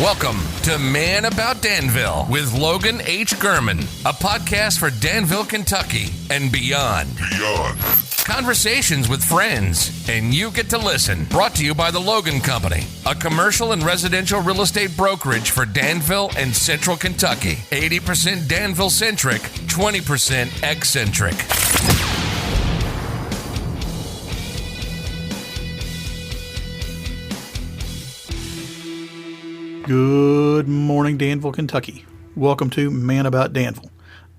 Welcome to Man About Danville with Logan H. Gurman, a podcast for Danville, Kentucky and beyond. Conversations with friends, and you get to listen. Brought to you by the Logan Company, a commercial and residential real estate brokerage for Danville and Central Kentucky. 80% Danville-centric, 20% eccentric. Good morning, Danville, Kentucky. Welcome to Man About Danville.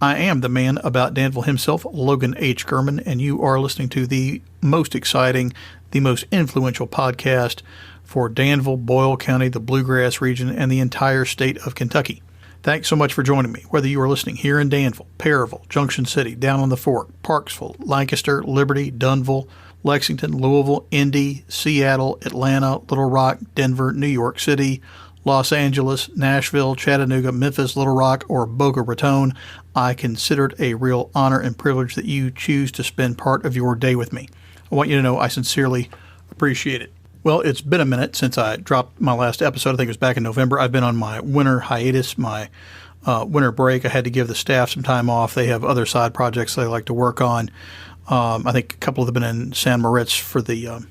I am the man about Danville himself, Logan H. Gurman, and you are listening to the most exciting, the most influential podcast for Danville, Boyle County, the Bluegrass region, and the entire state of Kentucky. Thanks so much for joining me, whether you are listening here in Danville, Perryville, Junction City, down on the Fork, Parksville, Lancaster, Liberty, Dunville, Lexington, Louisville, Indy, Seattle, Atlanta, Little Rock, Denver, New York City, Los Angeles, Nashville, Chattanooga, Memphis, Little Rock, or Boca Raton. I consider it a real honor and privilege that you choose to spend part of your day with me. I want you to know I sincerely appreciate it. Well, it's been a minute since I dropped my last episode. I think it was back in November. I've been on my winter hiatus, my winter break. I had to give the staff some time off. They have other side projects they like to work on. I think a couple of them have been in San Moritz for the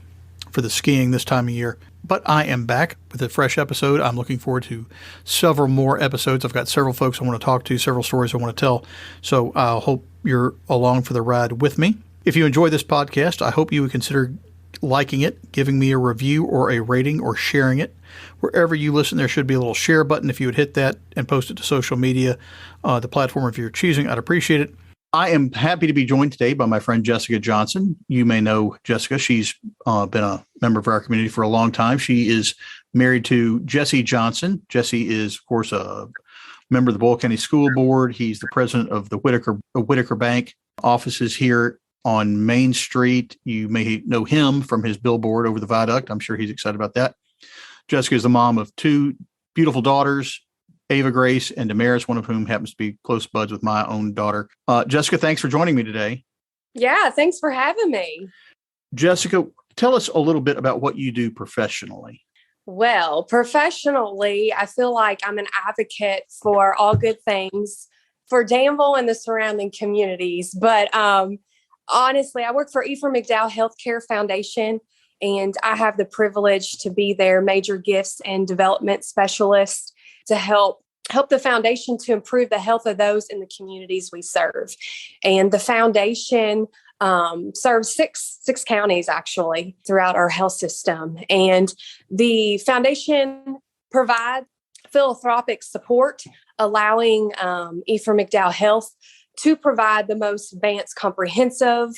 skiing this time of year. But I am back with a fresh episode. I'm looking forward to several more episodes. I've got several folks I want to talk to, several stories I want to tell. So I hope you're along for the ride with me. If you enjoy this podcast, I hope you would consider liking it, giving me a review or a rating, or sharing it. Wherever you listen, there should be a little share button. If you would hit that and post it to social media, the platform of your choosing, I'd appreciate it. I am happy to be joined today by my friend Jessica Johnson. You may know Jessica. She's been a member of our community for a long time. She is married to Jesse Johnson. Jesse is, of course, a member of the Boyle County School Board. He's the president of the Whitaker Bank offices here on Main Street. You may know him from his billboard over the viaduct. I'm sure he's excited about that. Jessica is the mom of two beautiful daughters, Ava Grace and Damaris, one of whom happens to be close buds with my own daughter. Jessica, thanks for joining me today. Yeah, thanks for having me. Jessica, tell us a little bit about what you do professionally. Well, professionally, I feel like I'm an advocate for all good things for Danville and the surrounding communities. But honestly, I work for Ephraim McDowell Healthcare Foundation, and I have the privilege to be their major gifts and development specialist to help the foundation to improve the health of those in the communities we serve. And the foundation serves six counties, actually, throughout our health system. And the foundation provides philanthropic support, allowing Ephraim McDowell Health to provide the most advanced, comprehensive,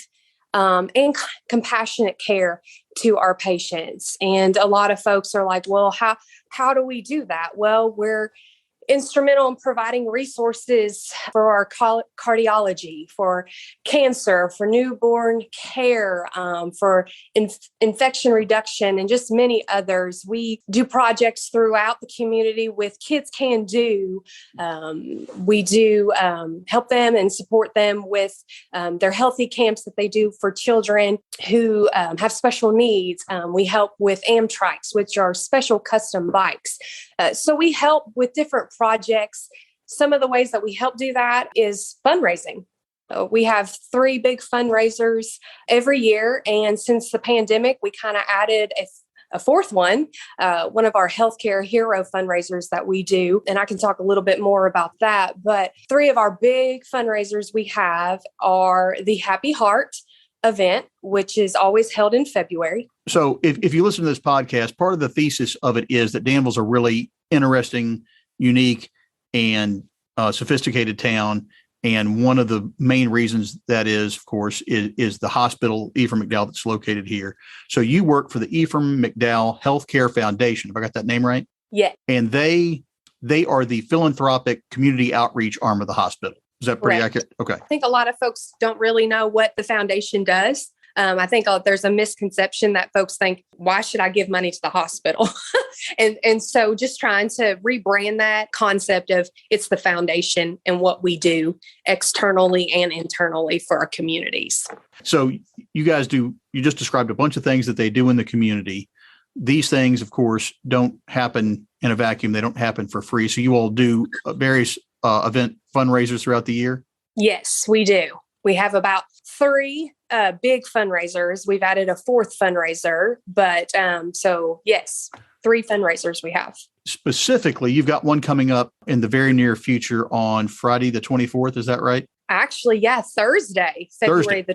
and compassionate care to our patients. And a lot of folks are like, well, how do we do that? Well, we're instrumental in providing resources for our cardiology, for cancer, for newborn care, for infection reduction, and just many others. We do projects throughout the community with Kids Can Do. We do help them and support them with their healthy camps that they do for children who have special needs. We help with Amtraks, which are special custom bikes. So we help with different projects. Some of the ways that we help do that is fundraising. We have 3 big fundraisers every year. And since the pandemic, we kind of added a fourth one of our healthcare hero fundraisers that we do. And I can talk a little bit more about that. But 3 of our big fundraisers we have are the Happy Heart event, which is always held in February. So if you listen to this podcast, part of the thesis of it is that Danville's a really interesting, unique, and sophisticated town. And one of the main reasons that is, of course, is the hospital, Ephraim McDowell, that's located here. So you work for the Ephraim McDowell Healthcare Foundation. Have I got that name right? Yeah. And they are the philanthropic community outreach arm of the hospital. Is that pretty accurate? Okay. I think a lot of folks don't really know what the foundation does. I think there's a misconception that folks think, why should I give money to the hospital? and so just trying to rebrand that concept of it's the foundation and what we do externally and internally for our communities. So you just described a bunch of things that they do in the community. These things, of course, don't happen in a vacuum. They don't happen for free. So you all do various event fundraisers throughout the year? Yes, we do. We have about 3 big fundraisers. We've added a 4th fundraiser, but so yes, 3 fundraisers we have. Specifically, you've got one coming up in the very near future on Friday the 24th. Is that right? Actually, yeah, Thursday, February the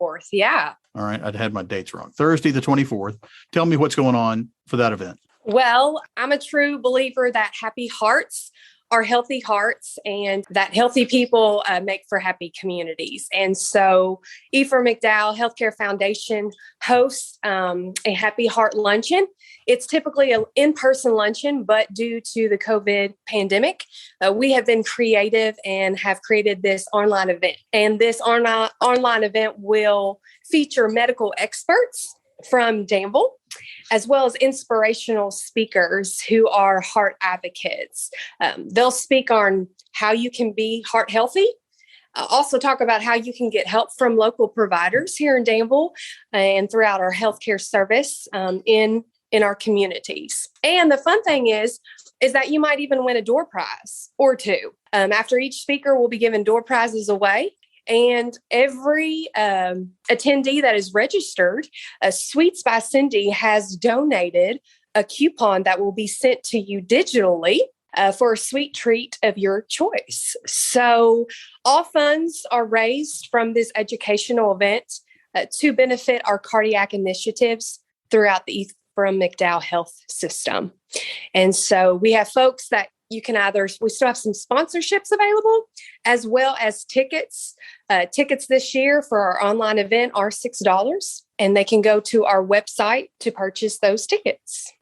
24th. Yeah. All right. I'd had my dates wrong. Thursday the 24th. Tell me what's going on for that event. Well, I'm a true believer that happy hearts are healthy hearts and that healthy people make for happy communities. And so Ephraim McDowell Healthcare Foundation hosts a Happy Heart Luncheon. It's typically an in-person luncheon, but due to the COVID pandemic, we have been creative and have created this online event. And this online event will feature medical experts from Danville, as well as inspirational speakers who are heart advocates. They'll speak on how you can be heart healthy, also talk about how you can get help from local providers here in Danville and throughout our healthcare service in our communities. And the fun thing is that you might even win a door prize or 2. After each speaker, we'll be giving door prizes away. And every attendee that is registered, Sweets by Cindy has donated a coupon that will be sent to you digitally for a sweet treat of your choice. So all funds are raised from this educational event to benefit our cardiac initiatives throughout the Ephraim McDowell Health System. And so we have folks that you can we still have some sponsorships available as well as tickets. Tickets this year for our online event are $6, and they can go to our website to purchase those tickets.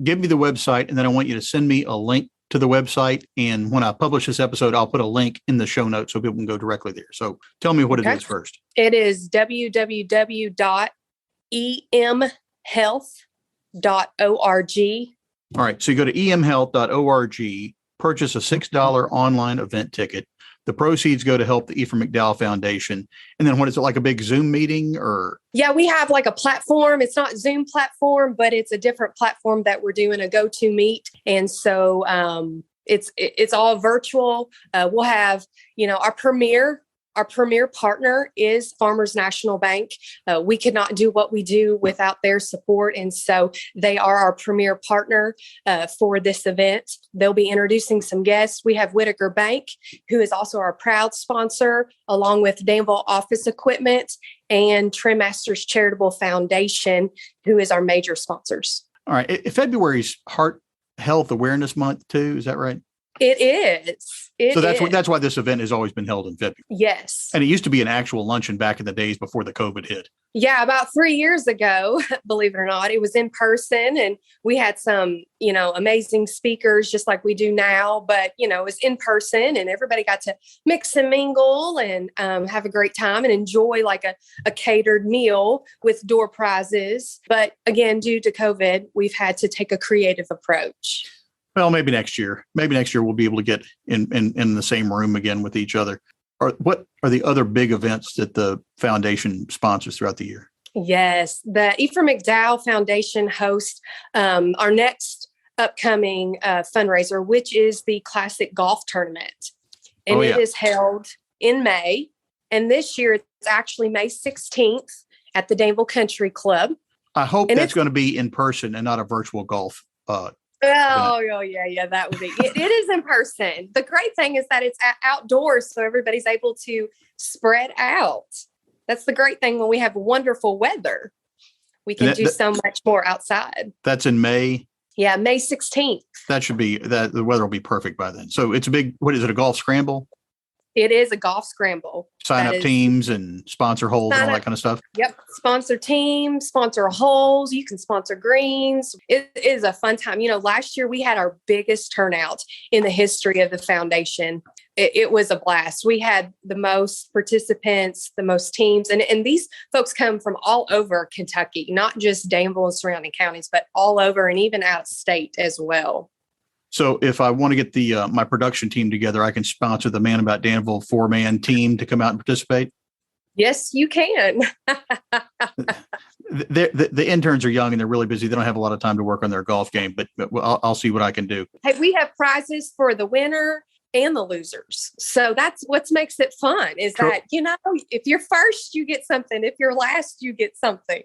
Give me the website, and then I want you to send me a link to the website. And when I publish this episode, I'll put a link in the show notes so people can go directly there. So tell me what it is first. It is www.emhealth.org. All right. So you go to emhealth.org, purchase a $6 online event ticket. The proceeds go to help the Ephraim McDowell Foundation. And then what is it, like a big Zoom meeting or? Yeah, we have like a platform. It's not Zoom platform, but it's a different platform that we're doing a GoToMeet. And so it's all virtual. We'll have, our premier partner is Farmers National Bank. We could not do what we do without their support. And so they are our premier partner for this event. They'll be introducing some guests. We have Whitaker Bank, who is also our proud sponsor, along with Danville Office Equipment and Trim Masters Charitable Foundation, who is our major sponsors. All right. February's Heart Health Awareness Month too. Is that right? It is. That's why this event has always been held in February. Yes. And it used to be an actual luncheon back in the days before the COVID hit. Yeah, about 3 years ago, believe it or not, it was in person, and we had some, amazing speakers just like we do now, but, it was in person and everybody got to mix and mingle and have a great time and enjoy like a catered meal with door prizes. But again, due to COVID, we've had to take a creative approach. Well, maybe next year. Maybe next year we'll be able to get in the same room again with each other. What are the other big events that the foundation sponsors throughout the year? Yes, the Ephraim McDowell Foundation hosts our next upcoming fundraiser, which is the Classic Golf Tournament. And It is held in May. And this year it's actually May 16th at the Danville Country Club. I hope that's going to be in person and not a virtual golf yeah, that would be. It is in person. The great thing is that it's outdoors, so everybody's able to spread out. That's the great thing when we have wonderful weather. We can do so much more outside. That's in May? Yeah, May 16th. The weather will be perfect by then. So it's a big, what is it, a golf scramble? It is a golf scramble. Sign up teams and sponsor holes and all that kind of stuff. Yep. Sponsor teams, sponsor holes. You can sponsor greens. It is a fun time. Last year we had our biggest turnout in the history of the foundation. It was a blast. We had the most participants, the most teams, and these folks come from all over Kentucky, not just Danville and surrounding counties, but all over and even out of state as well. So if I want to get my production team together, I can sponsor the Man About Danville 4-man team to come out and participate? Yes, you can. The interns are young and they're really busy. They don't have a lot of time to work on their golf game, but I'll see what I can do. Hey, we have prizes for the winner and the losers. So that's what makes it fun is that, if you're first, you get something. If you're last, you get something.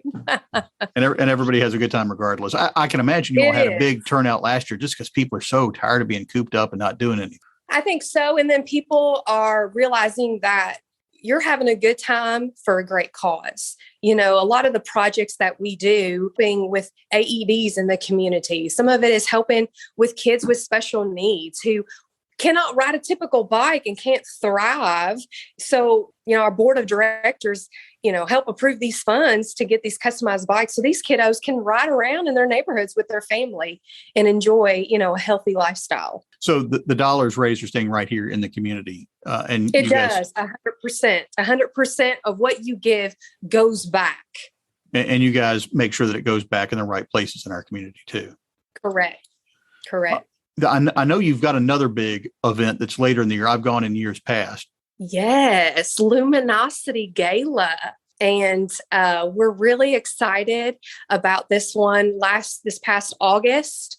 and everybody has a good time regardless. I can imagine you all had a big turnout last year just because people are so tired of being cooped up and not doing anything. I think so. And then people are realizing that you're having a good time for a great cause. A lot of the projects that we do being with AEDs in the community, some of it is helping with kids with special needs who cannot ride a typical bike and can't thrive. So, our board of directors, help approve these funds to get these customized bikes so these kiddos can ride around in their neighborhoods with their family and enjoy, a healthy lifestyle. So the dollars raised are staying right here in the community. And it does 100% of what you give goes back. And you guys make sure that it goes back in the right places in our community too. Correct. I know you've got another big event that's later in the year. I've gone in years past. Yes, Luminosity Gala. And we're really excited about this one. This past August,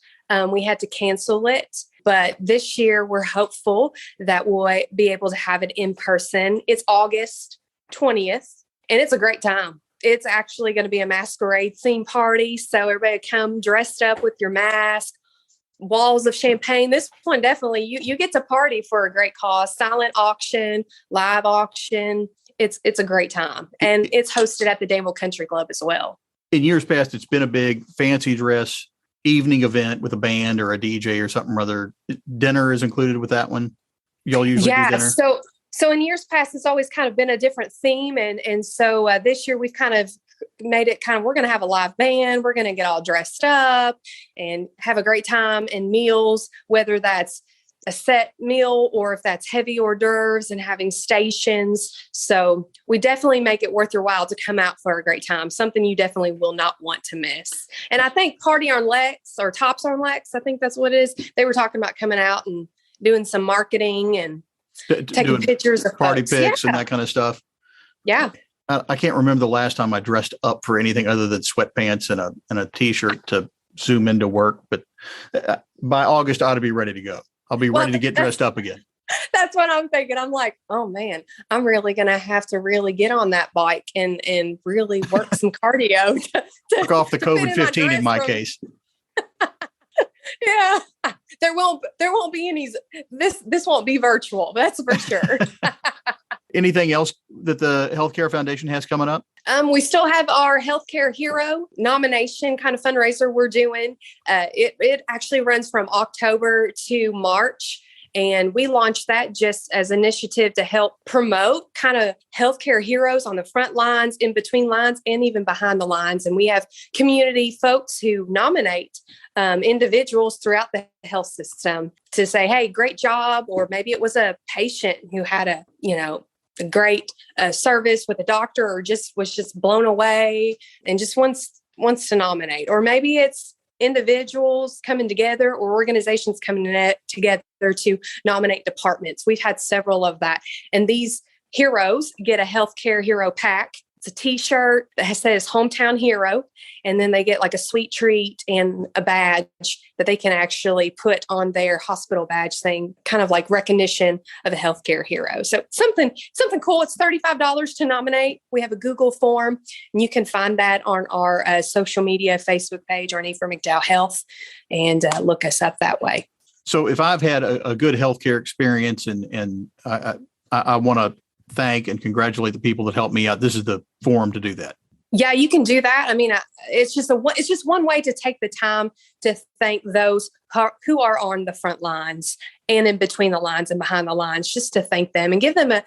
we had to cancel it. But this year, we're hopeful that we'll be able to have it in person. It's August 20th, and it's a great time. It's actually going to be a masquerade theme party. So everybody come dressed up with your mask, walls of champagne. This one, definitely, you get to party for a great cause. Silent auction, live auction. It's a great time. And it's hosted at the Danville Country Club as well. In years past, it's been a big fancy dress evening event with a band or a DJ or something or other. Dinner is included with that one. Y'all usually do dinner? So in years past, it's always kind of been a different theme. And so this year we've kind of made it we're going to have a live band. We're going to get all dressed up and have a great time and meals, whether that's a set meal or if that's heavy hors d'oeuvres and having stations. So we definitely make it worth your while to come out for a great time, something you definitely will not want to miss. And I think Party on Lex or Tops on Lex, I think that's what it is. They were talking about coming out and doing some marketing and taking pictures of party folks. pics and that kind of stuff. Yeah. I can't remember the last time I dressed up for anything other than sweatpants and a t-shirt to zoom into work. But by August, I ought to be ready to go. I'll be ready to get dressed up again. That's what I'm thinking. I'm like, oh man, I'm really going to have to really get on that bike and really work some cardio. Work off the COVID-15 in my case. Yeah, there won't be any. This won't be virtual. That's for sure. Anything else that the Healthcare Foundation has coming up? We still have our Healthcare Hero nomination kind of fundraiser we're doing. It actually runs from October to March. And we launched that just as an initiative to help promote kind of healthcare heroes on the front lines, in between lines, and even behind the lines. And we have community folks who nominate individuals throughout the health system to say, hey, great job. Or maybe it was a patient who had a great service with a doctor or was just blown away and just wants to nominate. Or maybe it's individuals coming together or organizations coming together to nominate departments. We've had several of that. And these heroes get a healthcare hero pack. It's a t-shirt that says hometown hero. And then they get like a sweet treat and a badge that they can actually put on their hospital badge saying kind of like recognition of a healthcare hero. So something cool. It's $35 to nominate. We have a Google form and you can find that on our social media, Facebook page, or for McDowell Health, and look us up that way. So if I've had a good healthcare experience and I want to thank and congratulate the people that helped me out, this is the forum to do that. Yeah, you can do that. I mean, it's just one way to take the time to thank those who are on the front lines and in between the lines and behind the lines, just to thank them and give them a,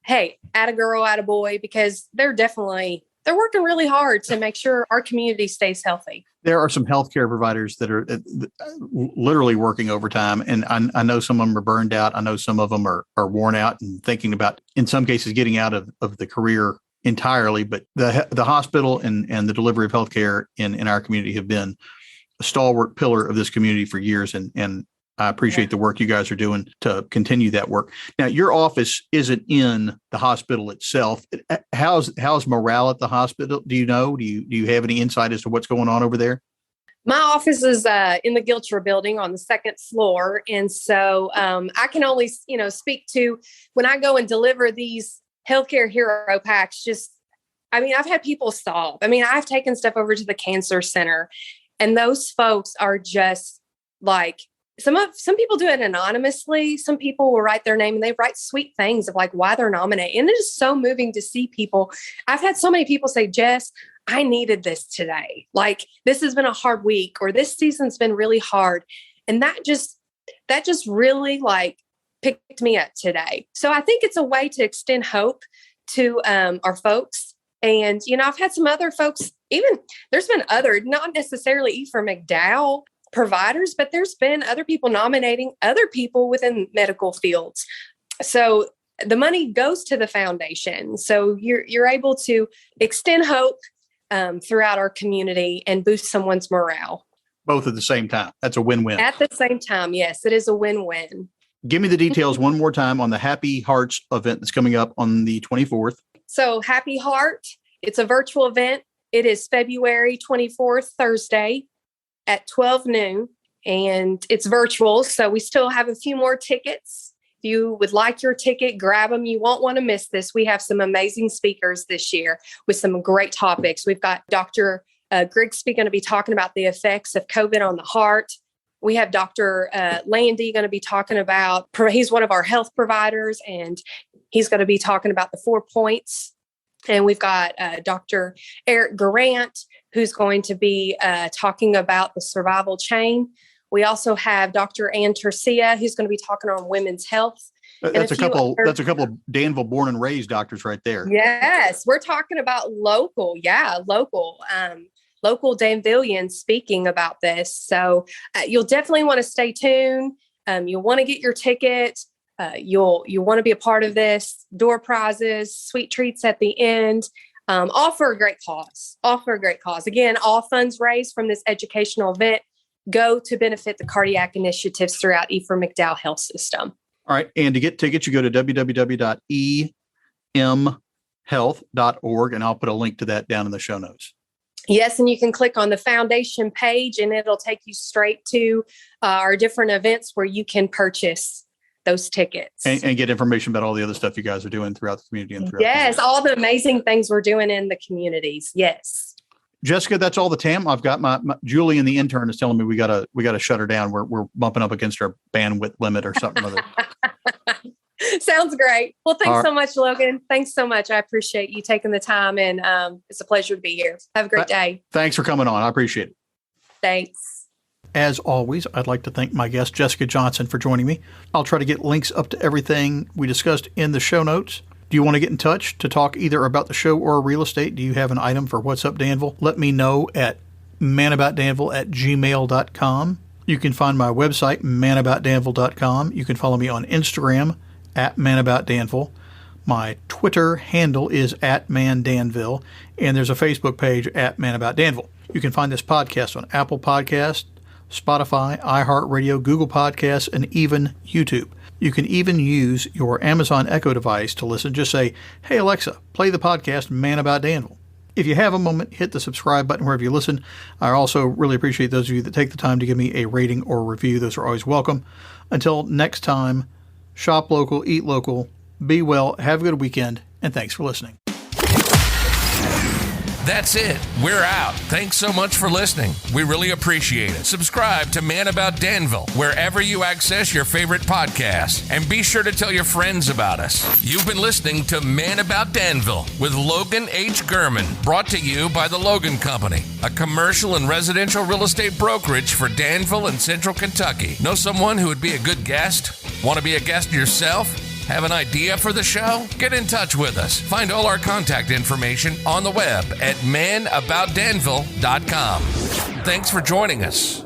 hey, atta girl, atta boy, because they're working really hard to make sure our community stays healthy. There are some healthcare providers that are literally working overtime, and I know some of them are burned out. I know some of them are worn out and thinking about, in some cases, getting out of the career entirely. But the hospital and the delivery of healthcare in our community have been a stalwart pillar of this community for years. And I appreciate the work you guys are doing to continue that work. Now, your office isn't in the hospital itself. How's morale at the hospital? Do you know? Do you have any insight as to what's going on over there? My office is in the Gilcher building on the second floor. And so I can only, speak to when I go and deliver these healthcare hero packs. I've had people stop. I've taken stuff over to the cancer center, and those folks are just like, some people do it anonymously. Some people will write their name and they write sweet things of like why they're nominated. And it is so moving to see people. I've had so many people say, Jess, I needed this today. Like, this has been a hard week, or this season's been really hard. And that just really like picked me up today. So I think it's a way to extend hope to our folks. And, I've had some other folks, there's been other, not necessarily Ephraim McDowell providers, but there's been other people nominating other people within medical fields. So the money goes to the foundation. So you're able to extend hope throughout our community and boost someone's morale. Both at the same time. That's a win-win. At the same time, yes, it is a win-win. Give me the details one more time on the Happy Hearts event that's coming up on the 24th. So Happy Heart, it's a virtual event. It is February 24th, Thursday at 12 noon, and it's virtual. So we still have a few more tickets. If you would like your ticket, grab them. You won't want to miss this. We have some amazing speakers this year with some great topics. We've got Dr. Grigsby going to be talking about the effects of COVID on the heart. We have Dr. Landy going to be talking about, he's one of our health providers, and he's going to be talking about the 4 points. And we've got Dr. Eric Garant, who's going to be talking about the survival chain. We also have Dr. Ann Tercia, who's going to be talking on women's health. That's a couple of Danville born and raised doctors right there. Yes, we're talking about local Danvillians speaking about this. So you'll definitely want to stay tuned. You'll want to get your ticket. You'll want to be a part of this. Door prizes, sweet treats at the end. All for a great cause. Again, all funds raised from this educational event go to benefit the cardiac initiatives throughout Ephraim McDowell Health System. All right. And to get tickets, you go to www.emhealth.org, and I'll put a link to that down in the show notes. Yes, and you can click on the foundation page, and it'll take you straight to our different events where you can purchase those tickets. And get information about all the other stuff you guys are doing throughout the community. And yes, all the amazing things we're doing in the communities. Yes. Jessica, that's all the time. I've got my Julie and the intern is telling me we gotta shut her down. We're bumping up against our bandwidth limit or something other. Sounds great. Well, thanks so much, Logan. Thanks so much. I appreciate you taking the time, and it's a pleasure to be here. Have a great day. Thanks for coming on. I appreciate it. Thanks. As always, I'd like to thank my guest, Jessica Johnson, for joining me. I'll try to get links up to everything we discussed in the show notes. Do you want to get in touch to talk either about the show or real estate? Do you have an item for What's Up Danville? Let me know at manaboutdanville@gmail.com. You can find my website, manaboutdanville.com. You can follow me on Instagram at manaboutdanville. My Twitter handle is @mandanville, and there's a Facebook page at manaboutdanville. You can find this podcast on Apple Podcasts, Spotify, iHeartRadio, Google Podcasts, and even YouTube. You can even use your Amazon Echo device to listen. Just say, hey, Alexa, play the podcast Man About Danville. If you have a moment, hit the subscribe button wherever you listen. I also really appreciate those of you that take the time to give me a rating or review. Those are always welcome. Until next time, shop local, eat local, be well, have a good weekend, and thanks for listening. That's it. We're out. Thanks so much for listening. We really appreciate it. Subscribe to Man About Danville wherever you access your favorite podcast, and be sure to tell your friends about us. You've been listening to Man About Danville with Logan H. Gurman, brought to you by the Logan Company, a commercial and residential real estate brokerage for Danville and Central Kentucky. Know someone who would be a good guest? Want to be a guest yourself? Have an idea for the show? Get in touch with us. Find all our contact information on the web at manaboutdanville.com. Thanks for joining us.